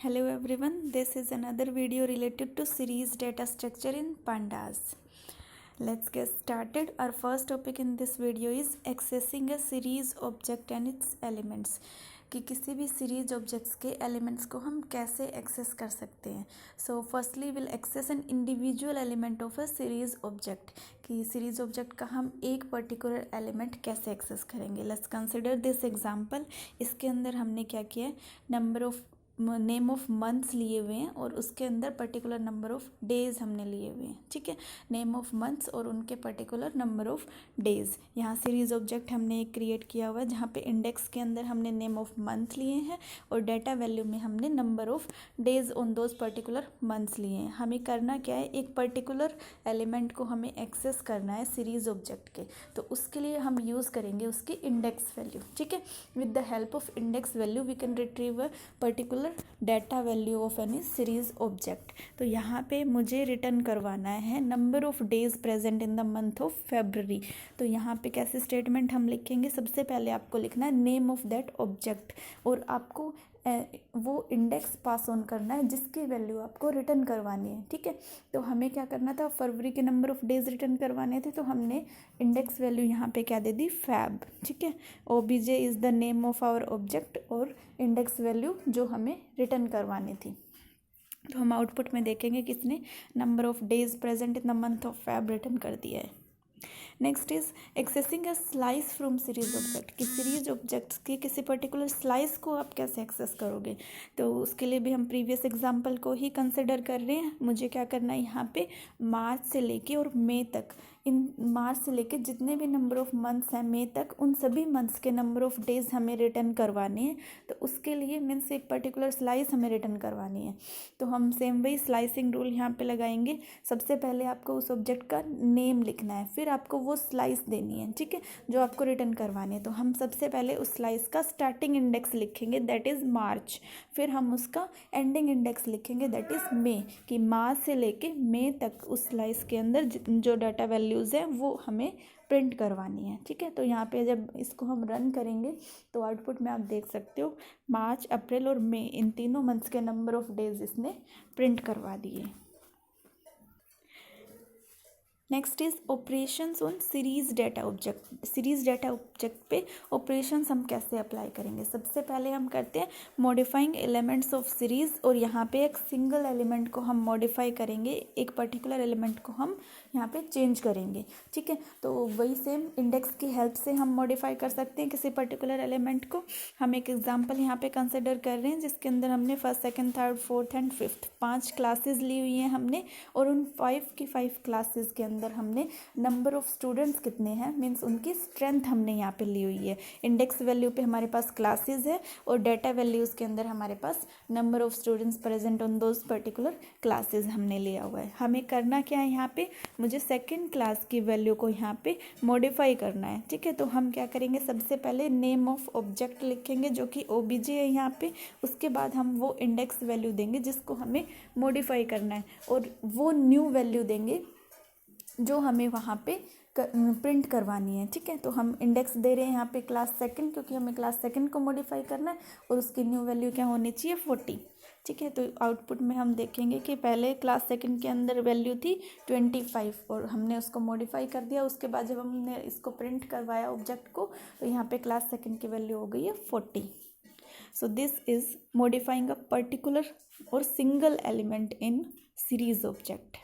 Hello everyone, this is another video related to series data structure in pandas. Let's get started. Our first topic in this video is accessing a series object and its elements. कि किसी भी series objects के elements को हम कैसे access कर सकते हैं. So firstly will access an individual element of a series object. कि सीरीज ऑब्जेक्ट का हम एक पर्टिकुलर एलिमेंट कैसे एक्सेस करेंगे. Let's consider this example. इसके अंदर हमने क्या किया है, number of name of months लिए हुए हैं और उसके अंदर पर्टिकुलर नंबर ऑफ डेज हमने लिए हुए हैं. ठीक है, नेम ऑफ मंथ्स और उनके पर्टिकुलर नंबर ऑफ डेज. यहाँ सीरीज ऑब्जेक्ट हमने एक क्रिएट किया हुआ है जहाँ पे इंडेक्स के अंदर हमने नेम ऑफ मंथ लिए हैं और डेटा वैल्यू में हमने number of days on those particular months लिए हैं. हमें करना क्या है, एक पर्टिकुलर एलिमेंट को हमें एक्सेस करना है सीरीज ऑब्जेक्ट के. तो उसके लिए हम यूज़ करेंगे उसकी इंडेक्स वैल्यू. ठीक है, with the help of index value we can retrieve a particular data value of any series object. तो यहाँ पे मुझे रिटर्न करवाना है number of days present in the month of February. तो यहाँ पे कैसे स्टेटमेंट हम लिखेंगे, सबसे पहले आपको लिखना है नेम ऑफ दैट ऑब्जेक्ट और आपको वो इंडेक्स पास ऑन करना है जिसकी वैल्यू आपको रिटर्न करवानी है. ठीक है, तो हमें क्या करना था, फरवरी के नंबर ऑफ डेज रिटर्न करवाने थे तो हमने इंडेक्स वैल्यू यहाँ पे क्या दे दी, फैब. ठीक है, OBJ is the name of our object और इंडेक्स वैल्यू जो हमें रिटर्न करवानी थी. तो हम आउटपुट में देखेंगे किसने number of days present in the month of Feb return कर दिया है. Next is accessing a slice from series object. कि सीरीज ऑब्जेक्ट्स की किसी पर्टिकुलर स्लाइस को आप कैसे एक्सेस करोगे. तो उसके लिए भी हम प्रीवियस एग्जांपल को ही कंसिडर कर रहे हैं. मुझे क्या करना है, यहाँ पे मार्च से लेके और मई तक, इन मार्च से लेके जितने भी नंबर ऑफ मंथ्स हैं मई तक, उन सभी मंथ्स के नंबर ऑफ डेज हमें रिटर्न करवाने हैं. तो उसके लिए मीन्स एक पर्टिकुलर स्लाइस हमें रिटर्न करवानी है. तो हम सेम वही स्लाइसिंग रूल यहाँ पे लगाएंगे. सबसे पहले आपको उस ऑब्जेक्ट का नेम लिखना है, फिर आपको वो स्लाइस देनी है. ठीक है, जो आपको रिटर्न करवानी है. तो हम सबसे पहले उस स्लाइस का स्टार्टिंग इंडेक्स लिखेंगे, दैट इज़ मार्च. फिर हम उसका एंडिंग इंडेक्स लिखेंगे, दैट इज़ मई. कि मार्च से लेके मई तक उस स्लाइस के अंदर जो डाटा वैल्यूज़ हैं वो हमें प्रिंट करवानी है. ठीक है, तो यहाँ पे जब इसको हम रन करेंगे तो आउटपुट में आप देख सकते हो मार्च, अप्रैल और मई, इन तीनों मंथ्स के नंबर ऑफ डेज इसने प्रिंट करवा दिए. Next is operations on series data object. Series data object पे ऑपरेशंस हम कैसे अप्लाई करेंगे. सबसे पहले हम करते हैं मॉडिफाइंग एलिमेंट्स ऑफ सीरीज. और यहाँ पे एक सिंगल एलिमेंट को हम मॉडिफाई करेंगे, एक पर्टिकुलर एलिमेंट को हम यहाँ पे चेंज करेंगे. ठीक है, तो वही सेम इंडेक्स की हेल्प से हम मॉडिफाई कर सकते हैं किसी पर्टिकुलर एलिमेंट को. हम एक एग्जाम्पल यहाँ पे कंसिडर कर रहे हैं जिसके अंदर हमने first, second, third, fourth and fifth 5 classes ली हुई हैं हमने. और उन 5 क्लासेज के अंदर हमने नंबर ऑफ स्टूडेंट्स कितने हैं, मीन्स उनकी स्ट्रेंथ हमने यहाँ पे ली हुई है. इंडेक्स वैल्यू पे हमारे पास क्लासेस है और डाटा वैल्यूज़ के अंदर हमारे पास number of students present on those particular classes हमने लिया हुआ है. हमें करना क्या है, यहाँ पे मुझे सेकेंड क्लास की वैल्यू को यहाँ पे मॉडिफाई करना है. ठीक है, तो हम क्या करेंगे, सबसे पहले नेम ऑफ ऑब्जेक्ट लिखेंगे जो कि OBJ है यहाँ पे. उसके बाद हम वो इंडेक्स वैल्यू देंगे जिसको हमें मॉडिफाई करना है और वो न्यू वैल्यू देंगे जो हमें वहाँ पे प्रिंट करवानी है. ठीक है, तो हम इंडेक्स दे रहे हैं यहाँ पे क्लास सेकंड, क्योंकि हमें क्लास सेकंड को मॉडिफाई करना है और उसकी न्यू वैल्यू क्या होनी चाहिए, 40. ठीक है, तो आउटपुट में हम देखेंगे कि पहले क्लास सेकंड के अंदर वैल्यू थी 25 और हमने उसको मॉडिफाई कर दिया. उसके बाद जब हमने इसको प्रिंट करवाया ऑब्जेक्ट को तो यहाँ पे क्लास सेकंड की वैल्यू हो गई है 40. So this is modifying a particular और single element in series object.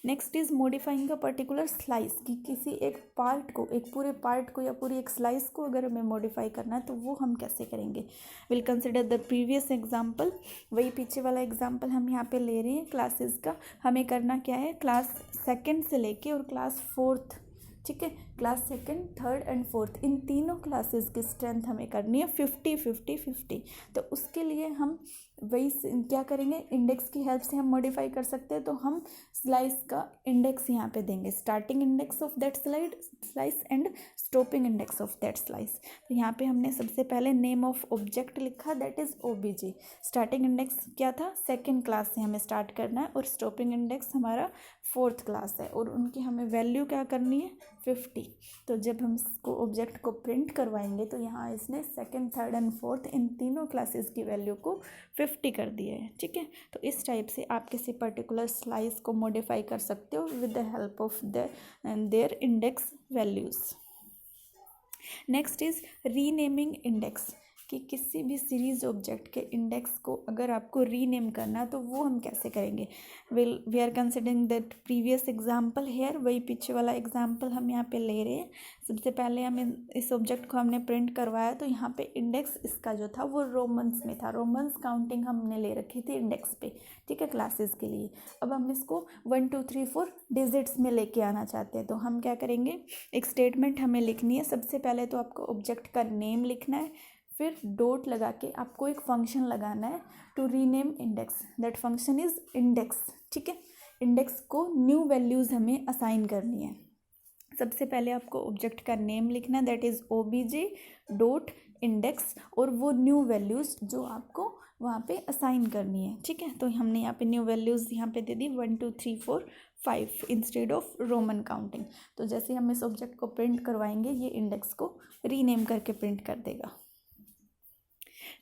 Next is modifying a particular slice. कि किसी एक पार्ट को, एक पूरे पार्ट को या पूरी एक स्लाइस को अगर हमें मॉडिफाई करना है तो वो हम कैसे करेंगे. Will consider the previous example. वही पीछे वाला एग्जांपल हम यहाँ पे ले रहे हैं क्लासेस का. हमें करना क्या है, क्लास सेकंड से लेके और क्लास फोर्थ, ठीक है, class second, third and fourth, इन तीनों क्लासेस की स्ट्रेंथ हमें करनी है 50 50 50. तो उसके लिए हम वही क्या करेंगे, इंडेक्स की हेल्प से हम मॉडिफाई कर सकते हैं. तो हम स्लाइस का इंडेक्स यहाँ पे देंगे, starting index of that slice and stopping index of that slice. तो यहाँ पे हमने सबसे पहले नेम ऑफ ऑब्जेक्ट लिखा, that is OBJ. Starting index क्या था, सेकेंड क्लास से हमें स्टार्ट करना है और स्टॉपिंग इंडेक्स हमारा फोर्थ क्लास है और उनकी हमें वैल्यू क्या करनी है, 50। तो जब हम इसको ऑब्जेक्ट को प्रिंट करवाएंगे तो यहाँ इसने सेकंड, थर्ड एंड फोर्थ इन तीनों क्लासेस की वैल्यू को 50 कर दिया है। ठीक है, तो इस टाइप से आप किसी पर्टिकुलर स्लाइस को मॉडिफाई कर सकते हो with the help of their index values. Next is renaming index, कि किसी भी सीरीज ऑब्जेक्ट के इंडेक्स को अगर आपको रीनेम करना तो वो हम कैसे करेंगे। We are considering that previous example here, वही पीछे वाला एग्जांपल हम यहाँ पे ले रहे हैं। सबसे पहले हमें इस ऑब्जेक्ट को हमने प्रिंट करवाया तो यहाँ पे इंडेक्स इसका जो था वो रोमन्स में था, रोमन्स काउंटिंग हमने ले रखी थी इंडेक्स पे। ठीक है, क्लासेस के लिए। अब हम इसको 1 2 3 4 डिजिट्स में लेके आना चाहते हैं, तो हम क्या करेंगे, एक स्टेटमेंट हमें लिखनी है। सबसे पहले तो आपको ऑब्जेक्ट का नेम लिखना है, फिर डॉट लगा के आपको एक फंक्शन लगाना है to rename index, that function is index. ठीक है, इंडेक्स को न्यू वैल्यूज़ हमें असाइन करनी है। सबसे पहले आपको ऑब्जेक्ट का नेम लिखना है, that is obj dot index, और वो न्यू वैल्यूज़ जो आपको वहाँ पे असाइन करनी है। ठीक है, तो हमने यहाँ पे न्यू वैल्यूज़ यहाँ पे दे दी 1 2 3 4 5 इंस्टेड ऑफ रोमन काउंटिंग। तो जैसे हम इस ऑब्जेक्ट को प्रिंट करवाएंगे ये इंडेक्स को रीनेम करके प्रिंट कर देगा।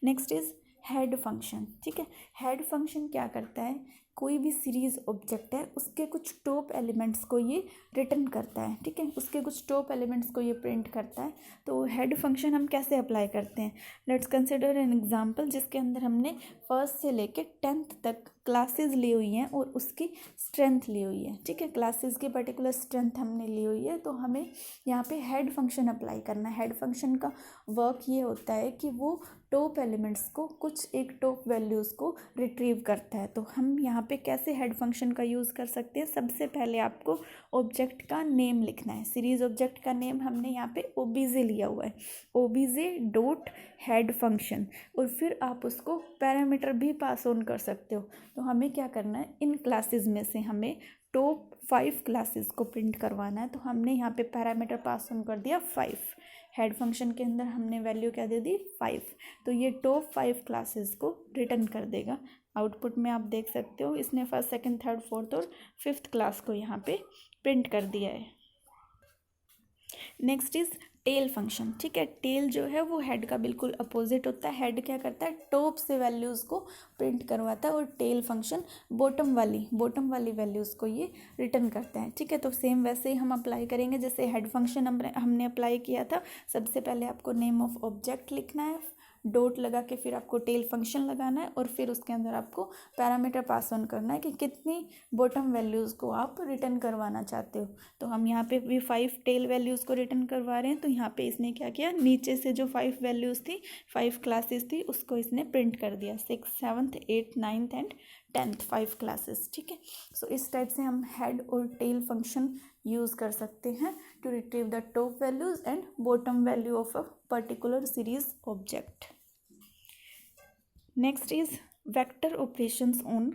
Next is head function. ठीक है, हेड फंक्शन क्या करता है, कोई भी सीरीज ऑब्जेक्ट है उसके कुछ टॉप एलिमेंट्स को ये रिटर्न करता है। ठीक है, उसके कुछ टॉप एलिमेंट्स को ये प्रिंट करता है। तो हेड फंक्शन हम कैसे अप्लाई करते हैं, लेट्स कंसिडर एन एग्जांपल जिसके अंदर हमने फर्स्ट से लेके 10th तक क्लासेस ली हुई हैं और उसकी स्ट्रेंथ ली हुई है। ठीक है, क्लासेस की पर्टिकुलर स्ट्रेंथ हमने ली हुई है, तो हमें यहाँ पे हेड फंक्शन अप्लाई करना है। हेड फंक्शन का वर्क ये होता है कि वो टॉप एलिमेंट्स को, कुछ एक टॉप वैल्यूज़ को रिट्रीव करता है। तो हम यहाँ पे कैसे हेड फंक्शन का यूज़ कर सकते हैं, सबसे पहले आपको ऑब्जेक्ट का नेम लिखना है। सीरीज ऑब्जेक्ट का नेम हमने यहाँ पे obj लिया हुआ है, obj डॉट हेड फंक्शन, और फिर आप उसको पैरामीटर भी पास ऑन कर सकते हो। तो हमें क्या करना है, इन क्लासेस में से हमें टॉप 5 क्लासेस को प्रिंट करवाना है। तो हमने यहाँ पे पैरामीटर पास ऑन कर दिया 5, हेड फंक्शन के अंदर हमने वैल्यू क्या दे दी 5। तो ये टॉप 5 क्लासेस को रिटर्न कर देगा। आउटपुट में आप देख सकते हो इसने फर्स्ट, सेकंड, थर्ड, फोर्थ और 5th क्लास को यहाँ पे प्रिंट कर दिया है। Next is tail function. ठीक है, टेल जो है वो हेड का बिल्कुल अपोजिट होता है। हेड क्या करता है, टॉप से वैल्यूज़ को प्रिंट करवाता है, और टेल फंक्शन बॉटम वाली वैल्यूज़ को ये रिटर्न करता है। ठीक है, तो सेम वैसे ही हम अप्लाई करेंगे जैसे हेड फंक्शन हमने अप्लाई किया था। सबसे पहले आपको नेम ऑफ ऑब्जेक्ट लिखना है, डॉट लगा के फिर आपको टेल फंक्शन लगाना है, और फिर उसके अंदर आपको पैरामीटर पास ऑन करना है कि कितनी बॉटम वैल्यूज़ को आप रिटर्न करवाना चाहते हो। तो हम यहाँ पे भी 5 टेल वैल्यूज़ को रिटर्न करवा रहे हैं। तो यहाँ पे इसने क्या किया, नीचे से जो 5 वैल्यूज़ थी, 5 क्लासेस थी, उसको इसने प्रिंट कर दिया, 6th 7th 8th 9th and 10th 5 classes. ठीक है, सो इस टाइप से हम हेड और टेल फंक्शन यूज़ कर सकते हैं to retrieve the top values and bottom value of a particular series object. Next is vector operations on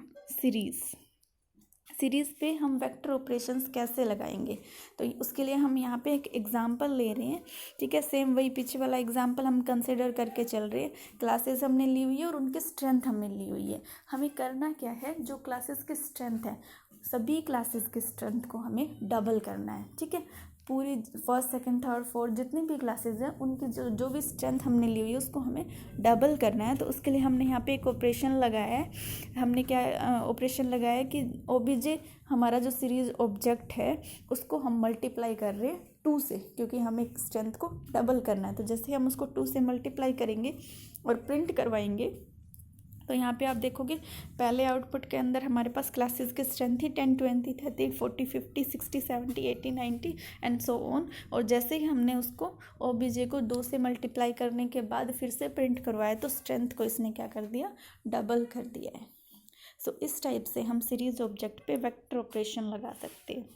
series पे हम वेक्टर ऑपरेशंस कैसे लगाएंगे, तो उसके लिए हम यहाँ पे एक एग्जांपल ले रहे हैं। ठीक है, सेम वही पीछे वाला एग्जांपल हम कंसिडर करके चल रहे हैं। क्लासेस हमने ली हुई है और उनकी स्ट्रेंथ हमने ली हुई है। हमें करना क्या है, जो क्लासेस की स्ट्रेंथ है सभी क्लासेस की स्ट्रेंथ को हमें डबल करना है। ठीक है, पूरी फर्स्ट, सेकंड, थर्ड, फोर्थ जितनी भी क्लासेस हैं उनकी जो भी स्ट्रेंथ हमने ली हुई है उसको हमें डबल करना है। तो उसके लिए हमने यहाँ पे एक ऑपरेशन लगाया है। हमने क्या ऑपरेशन लगाया है कि obj हमारा जो सीरीज ऑब्जेक्ट है उसको हम मल्टीप्लाई कर रहे हैं 2 से, क्योंकि हमें स्ट्रेंथ को डबल करना है। तो जैसे हम उसको 2 से मल्टीप्लाई करेंगे और प्रिंट करवाएंगे, तो यहाँ पे आप देखोगे पहले आउटपुट के अंदर हमारे पास क्लासेस की स्ट्रेंथ थी 10 20 30 40 50 60 70 80 90 एंड सो ऑन। और जैसे ही हमने उसको obj को 2 से मल्टीप्लाई करने के बाद फिर से प्रिंट करवाया तो स्ट्रेंथ को इसने क्या कर दिया, डबल कर दिया है। सो इस टाइप से हम सीरीज ऑब्जेक्ट पे वेक्टर ऑपरेशन लगा सकते हैं।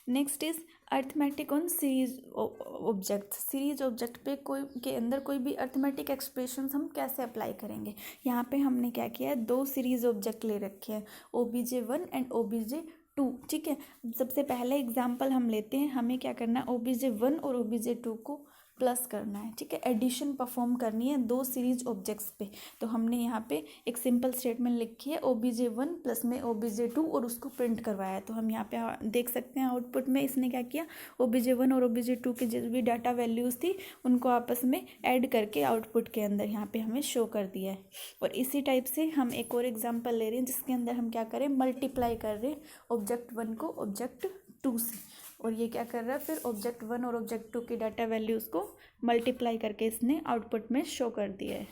Next is arithmetic on series object. Series object पे के अंदर कोई भी अर्थमेटिक एक्सप्रेशंस हम कैसे अप्लाई करेंगे। यहाँ पे हमने क्या किया है, 2 सीरीज ऑब्जेक्ट ले रखे हैं, obj1 एंड obj2। ठीक है, सबसे पहले एग्जांपल हम लेते हैं। हमें क्या करना है, obj1 और obj2 को प्लस करना है, ठीक है, एडिशन परफॉर्म करनी है दो सीरीज ऑब्जेक्ट्स पे। तो हमने यहाँ पे एक सिंपल स्टेटमेंट लिखी है OBJ1 प्लस में OBJ2 और उसको प्रिंट करवाया है। तो हम यहाँ पे देख सकते हैं आउटपुट में इसने क्या किया, OBJ1 और OBJ2 की जो भी डाटा वैल्यूज़ थी उनको आपस में ऐड करके आउटपुट के अंदर यहाँ पे हमें शो कर दिया है। और इसी टाइप से हम एक और एग्जाम्पल ले रहे हैं जिसके अंदर हम क्या करें, मल्टीप्लाई कर रहे हैं ऑब्जेक्ट 1 को OBJ2 से। और ये क्या कर रहा है, फिर OBJ1 और OBJ2 की डाटा वैल्यूज़ को मल्टीप्लाई करके इसने आउटपुट में शो कर दिया है।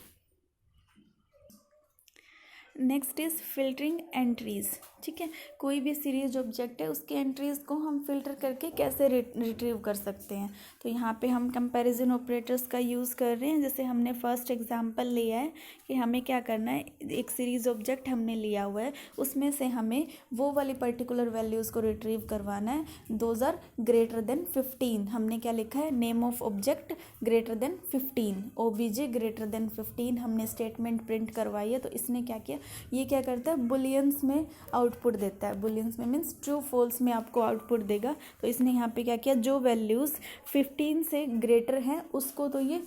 नेक्स्ट इज़ फिल्टरिंग एंट्रीज़, ठीक है, कोई भी सीरीज ऑब्जेक्ट है उसके एंट्रीज़ को हम फिल्टर करके कैसे रिट्रीव कर सकते हैं। तो यहाँ पे हम कंपैरिजन ऑपरेटर्स का यूज़ कर रहे हैं। जैसे हमने फर्स्ट एग्जांपल लिया है कि हमें क्या करना है, एक सीरीज ऑब्जेक्ट हमने लिया हुआ है, उसमें से हमें वो वाली पर्टिकुलर वैल्यूज़ को रिट्रीव करवाना है, दोज आर ग्रेटर देन 15। हमने क्या लिखा है, name of object greater than 15, OBJ greater than 15 हमने स्टेटमेंट प्रिंट करवाई है। तो इसने क्या किया, ये क्या करता है, बुलियंस में आउटपुट देता है, बुलियंस में मीन्स ट्रू फॉल्स में आपको आउटपुट देगा। तो इसने यहाँ पे क्या किया, जो वैल्यूज़ 15 से ग्रेटर हैं उसको तो ये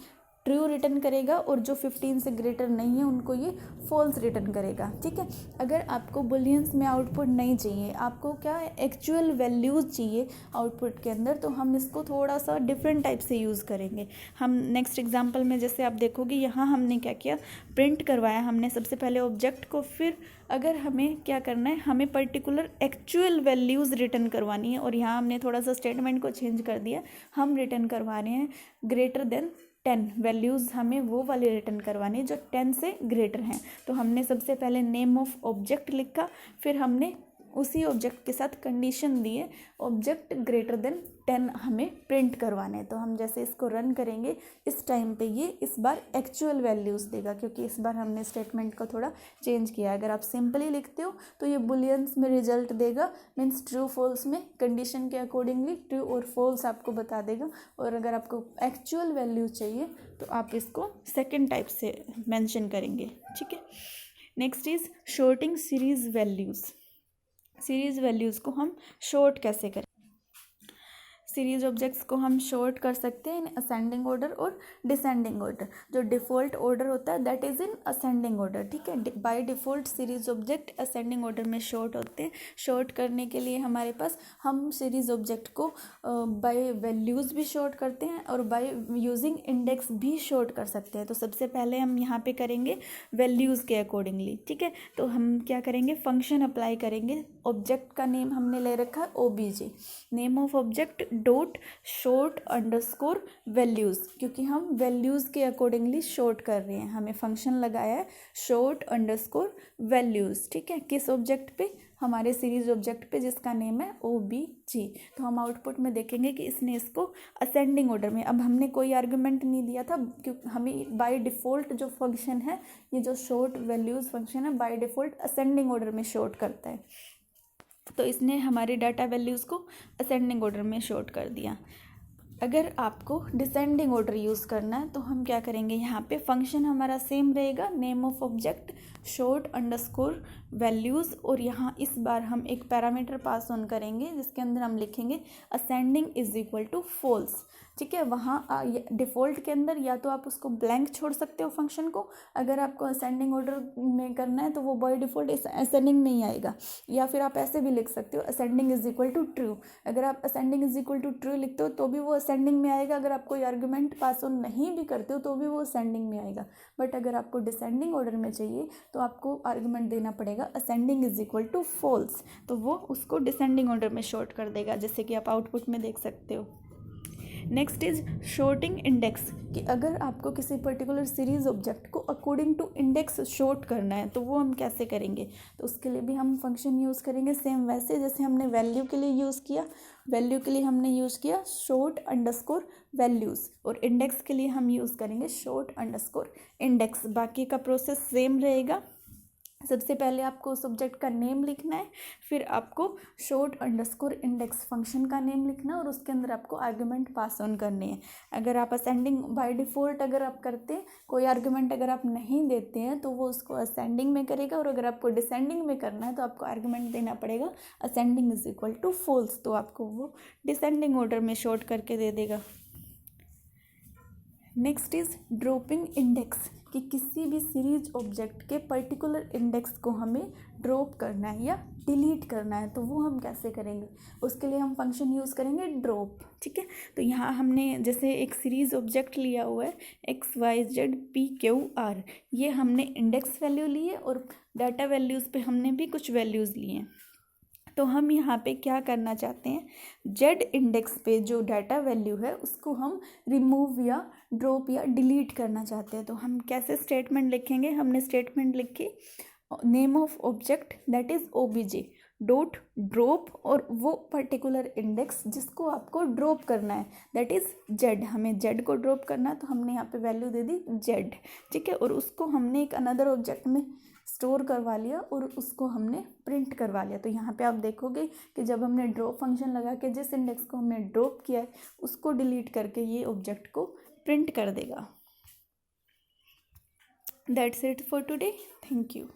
ट्रू रिटर्न करेगा और जो 15 से ग्रेटर नहीं है उनको ये फॉल्स रिटर्न करेगा, ठीक है। अगर आपको बुलियंस में आउटपुट नहीं चाहिए, आपको क्या एक्चुअल वैल्यूज़ चाहिए आउटपुट के अंदर, तो हम इसको थोड़ा सा डिफरेंट टाइप से यूज़ करेंगे। हम नेक्स्ट एग्जांपल में जैसे आप देखोगे यहाँ हमने क्या किया, प्रिंट करवाया हमने सबसे पहले ऑब्जेक्ट को, फिर अगर हमें क्या करना है, हमें पर्टिकुलर एक्चुअल वैल्यूज़ रिटर्न करवानी है और यहाँ हमने थोड़ा सा स्टेटमेंट को चेंज कर दिया, हम रिटर्न करवा रहे हैं ग्रेटर देन 10 वैल्यूज़, हमें वो वाले रिटर्न करवानी जो 10 से ग्रेटर हैं। तो हमने सबसे पहले नेम ऑफ ऑब्जेक्ट लिखा, फिर हमने उसी ऑब्जेक्ट के साथ कंडीशन दिए ऑब्जेक्ट ग्रेटर देन 10 हमें प्रिंट करवाने। तो हम जैसे इसको रन करेंगे इस टाइम पे ये इस बार एक्चुअल वैल्यूज़ देगा, क्योंकि इस बार हमने स्टेटमेंट को थोड़ा चेंज किया। अगर आप सिंपली लिखते हो तो ये बुलियंस में रिजल्ट देगा, मीन्स ट्रू फॉल्स में कंडीशन के अकॉर्डिंगली ट्रू और फॉल्स आपको बता देगा। और अगर आपको एक्चुअल वैल्यू चाहिए तो आप इसको सेकेंड टाइप से मैंशन करेंगे, ठीक है। Next is sorting series values. Series values को हम शॉर्ट कैसे करें, सीरीज ऑब्जेक्ट्स को हम शॉर्ट कर सकते हैं इन असेंडिंग ऑर्डर और डिसेंडिंग ऑर्डर। जो डिफ़ॉल्ट ऑर्डर होता है that is in ascending order, ठीक है। By default series object ascending order में शॉर्ट होते हैं। शॉर्ट करने के लिए हमारे पास हम सीरीज ऑब्जेक्ट को बाय वैल्यूज़ भी शॉर्ट करते हैं और बाय यूजिंग इंडेक्स भी शॉर्ट कर सकते हैं। तो सबसे पहले हम यहाँ पे करेंगे वैल्यूज़ के अकॉर्डिंगली, ठीक है। तो हम क्या करेंगे, फंक्शन अप्लाई करेंगे। ऑब्जेक्ट का नेम हमने ले रखा है OBJ, name of object dot short underscore values, क्योंकि हम वैल्यूज़ के अकॉर्डिंगली शॉर्ट कर रहे हैं। हमें फंक्शन लगाया है शॉर्ट अंडरस्कोर वैल्यूज़, ठीक है, किस ऑब्जेक्ट पे, हमारे सीरीज ऑब्जेक्ट पे जिसका नेम है OBJ। तो हम आउटपुट में देखेंगे कि इसने इसको असेंडिंग ऑर्डर में, अब हमने कोई आर्गुमेंट नहीं दिया था क्योंकि हमें बाय डिफ़ॉल्ट जो फंक्शन है, ये जो शॉर्ट वैल्यूज़ फंक्शन है बाय डिफ़ॉल्ट असेंडिंग ऑर्डर में शॉर्ट करता है। तो इसने हमारी डाटा वैल्यूज़ को असेंडिंग ऑर्डर में शॉर्ट कर दिया। अगर आपको डिसेंडिंग ऑर्डर यूज़ करना है तो हम क्या करेंगे, यहाँ पे फंक्शन हमारा सेम रहेगा, name of object short underscore values, और यहाँ इस बार हम एक पैरामीटर पास ऑन करेंगे जिसके अंदर हम लिखेंगे ascending is equal to false, ठीक है। वहाँ डिफ़ॉल्ट के अंदर या तो आप उसको ब्लैंक छोड़ सकते हो फंक्शन को, अगर आपको असेंडिंग ऑर्डर में करना है तो वो बाय डिफ़ॉल्ट असेंडिंग नहीं आएगा, या फिर आप ऐसे भी लिख सकते हो ascending is equal to true. अगर आप ascending is equal to true लिखते हो तो भी वो असेंडिंग में आएगा, अगर आप कोई आर्गुमेंट पास ऑन नहीं भी करते हो तो भी वो असेंडिंग में आएगा। बट अगर आपको डिसेंडिंग ऑर्डर में चाहिए तो आपको आर्गुमेंट देना पड़ेगा ascending is equal to false, तो वो उसको डिसेंडिंग ऑर्डर में शॉर्ट कर देगा, जैसे कि आप आउटपुट में देख सकते हो। नेक्स्ट इज शॉर्टिंग इंडेक्स, कि अगर आपको किसी पर्टिकुलर सीरीज ऑब्जेक्ट को अकॉर्डिंग टू इंडेक्स शॉर्ट करना है तो वो हम कैसे करेंगे, तो उसके लिए भी हम फंक्शन यूज़ करेंगे सेम वैसे जैसे हमने वैल्यू के लिए यूज़ किया। वैल्यू के लिए हमने यूज़ किया शॉर्ट अंडरस्कोर वैल्यूज़, और इंडेक्स के लिए हम यूज़ करेंगे शॉर्ट अंडरस्कोर इंडेक्स। बाकी का प्रोसेस सेम रहेगा। सबसे पहले आपको उस ऑब्जेक्ट का नेम लिखना है, फिर आपको शॉर्ट अंडरस्कोर इंडेक्स फंक्शन का नेम लिखना है और उसके अंदर आपको आर्गुमेंट पास ऑन करने हैं। अगर आप असेंडिंग बाय डिफ़ॉल्ट अगर आप करते हैं, कोई आर्गुमेंट अगर आप नहीं देते हैं तो वो उसको असेंडिंग में करेगा, और अगर आपको डिसेंडिंग में करना है तो आपको आर्गुमेंट देना पड़ेगा ascending is equal to false, तो आपको वो डिसेंडिंग ऑर्डर में शॉर्ट करके दे देगा। नेक्स्ट इज ड्रॉपिंग इंडेक्स, कि किसी भी सीरीज ऑब्जेक्ट के पर्टिकुलर इंडेक्स को हमें ड्रॉप करना है या डिलीट करना है, तो वो हम कैसे करेंगे, उसके लिए हम फंक्शन यूज़ करेंगे ड्रॉप। ठीक है, तो यहाँ हमने जैसे एक सीरीज ऑब्जेक्ट लिया हुआ है XYZ PQR, ये हमने इंडेक्स वैल्यू ली है और डाटा वैल्यूज़ पे हमने भी कुछ वैल्यूज़ लिए हैं। तो हम यहाँ पे क्या करना चाहते हैं, जेड इंडेक्स पे जो डाटा वैल्यू है उसको हम रिमूव या ड्रॉप या डिलीट करना चाहते हैं। तो हम कैसे स्टेटमेंट लिखेंगे, हमने स्टेटमेंट लिखी name of object that is OBJ dot drop और वो पर्टिकुलर इंडेक्स जिसको आपको ड्रॉप करना है दैट इज़ जेड, हमें जेड को ड्रॉप करना है तो हमने यहाँ पे वैल्यू दे दी जेड। ठीक है, और उसको हमने एक अनदर ऑब्जेक्ट में स्टोर करवा लिया और उसको हमने प्रिंट करवा लिया। तो यहाँ पे आप देखोगे कि जब हमने ड्रॉप फंक्शन लगा के जिस इंडेक्स को हमने ड्रॉप किया है उसको डिलीट करके ये ऑब्जेक्ट को प्रिंट कर देगा। That's it for today, thank you.